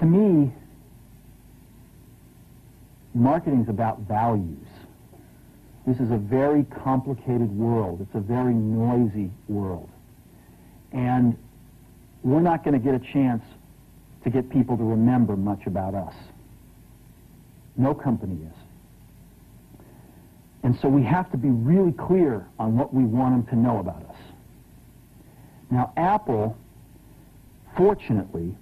To me, marketing is about values. This is a very complicated world. It's a very noisy world. And we're not going to get a chance to get people to remember much about us. No company is. And so we have to be really clear on what we want them to know about us. Now, Apple, fortunately,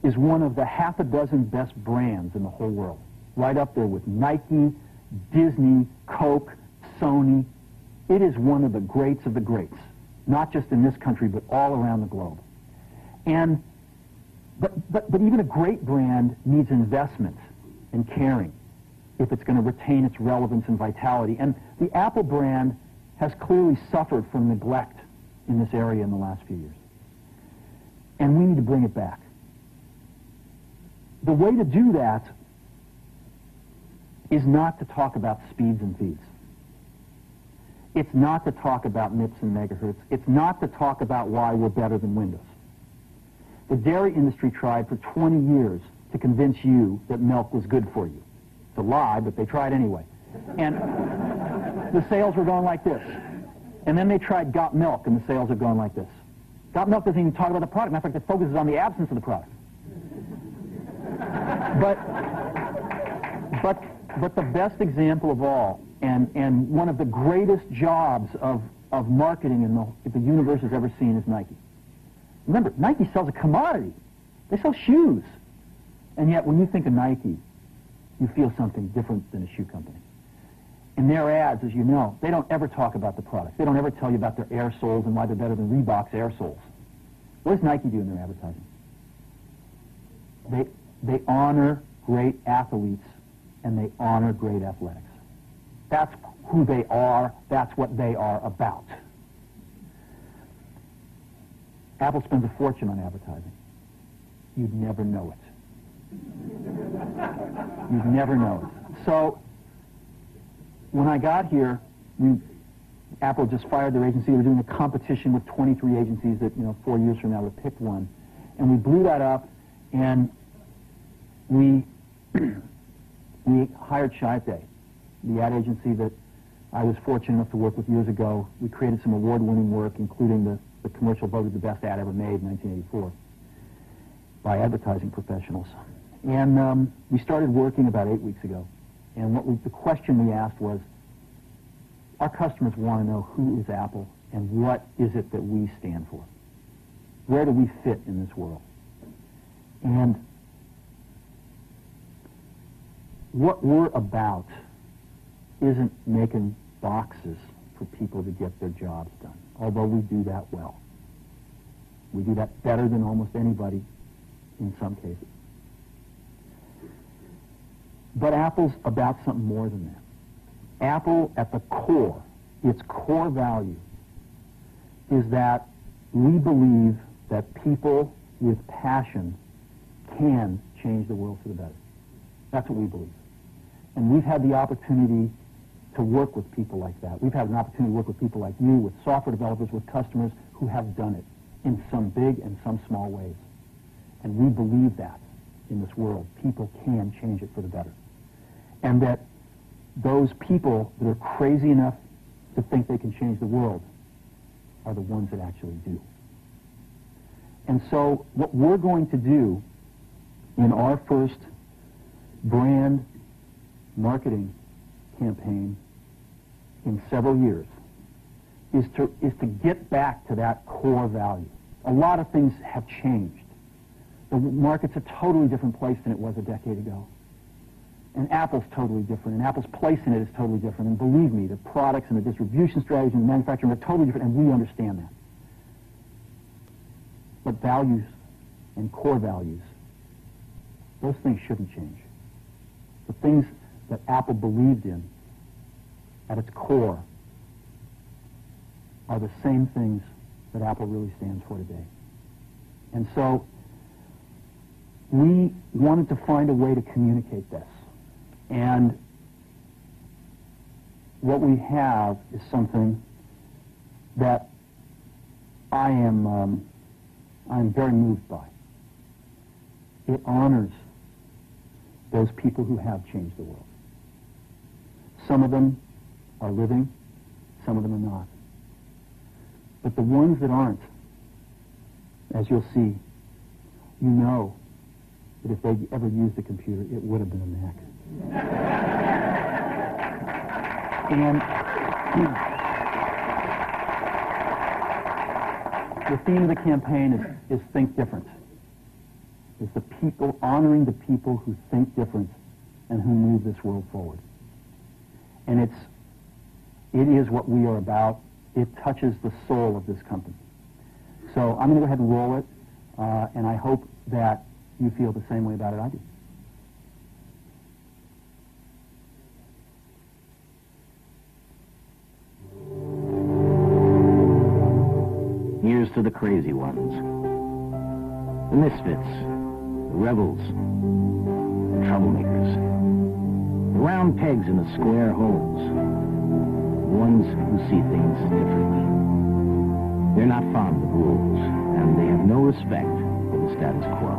is one of the half a dozen best brands in the whole world. Right up there with Nike, Disney, Coke, Sony. It is one of the greats of the greats, not just in this country, but all around the globe. And but even a great brand needs investment and caring if it's going to retain its relevance and vitality. And the Apple brand has clearly suffered from neglect in this area in the last few years. And we need to bring it back. The way to do that is not to talk about speeds and feeds. It's not to talk about MIPS and megahertz. It's not to talk about why we're better than Windows. The dairy industry tried for 20 years to convince you that milk was good for you. It's a lie, but they tried anyway. And the sales were going like this. And then they tried Got Milk, and the sales are going like this. Got Milk doesn't even talk about the product. Matter of fact, it focuses on the absence of the product. But the best example of all, and one of the greatest jobs of marketing the universe has ever seen is Nike. Remember, Nike sells a commodity. They sell shoes. And yet, when you think of Nike, you feel something different than a shoe company. In their ads, as you know, they don't ever talk about the product. They don't ever tell you about their air soles and why they're better than Reebok's air soles. What does Nike do in their advertising? They honor great athletes, and they honor great athletics. That's who they are. That's what they are about. Apple spends a fortune on advertising. You'd never know it. You'd never know it. So, when I got here, Apple just fired their agency. They were doing a competition with 23 agencies that, 4 years from now would pick one. And we blew that up, and we hired Chiat/Day, the ad agency that I was fortunate enough to work with years ago. We created some award-winning work, including the commercial voted the best ad ever made in 1984 by advertising professionals. And we started working about 8 weeks ago. And the question we asked was, our customers want to know who is Apple and what is it that we stand for? Where do we fit in this world? And what we're about isn't making boxes for people to get their jobs done, although we do that well. We do that better than almost anybody in some cases. But Apple's about something more than that. Apple, at the core, its core value, is that we believe that people with passion can change the world for the better. That's what we believe. And we've had the opportunity to work with people like that. We've had an opportunity to work with people like you, with software developers, with customers who have done it in some big and some small ways. And we believe that in this world, people can change it for the better. And that those people that are crazy enough to think they can change the world are the ones that actually do. And so what we're going to do in our first brand marketing campaign in several years is to get back to that core value. A lot of things have changed. The market's a totally different place than it was a decade ago. And Apple's totally different, and Apple's place in it is totally different. And believe me, the products and the distribution strategy and the manufacturing are totally different, and we understand that. But values and core values, those things shouldn't change. The things that Apple believed in at its core are the same things that Apple really stands for today. And so we wanted to find a way to communicate this. And what we have is something that I'm very moved by. It honors those people who have changed the world. Some of them are living, some of them are not. But the ones that aren't, as you'll see, you know that if they ever used a computer, it would have been a Mac. And the theme of the campaign is Think Different. It's the people, honoring the people who think different and who move this world forward. And it is what we are about. It touches the soul of this company. So I'm going to go ahead and roll it, and I hope that you feel the same way about it I do. Here's to the crazy ones, the misfits, the rebels, the troublemakers, the round pegs in the square holes, the ones who see things differently. They're not fond of rules, and they have no respect for the status quo.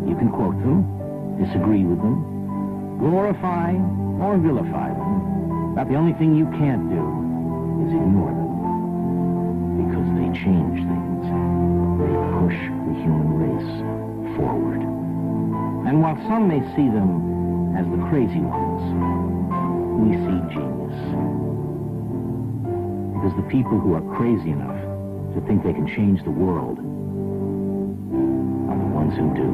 You can quote them, disagree with them, glorify or vilify them, but the only thing you can't do is ignore them. Because they change things. They push the human race forward. And while some may see them as the crazy ones, we see genius. Because the people who are crazy enough to think they can change the world are the ones who do.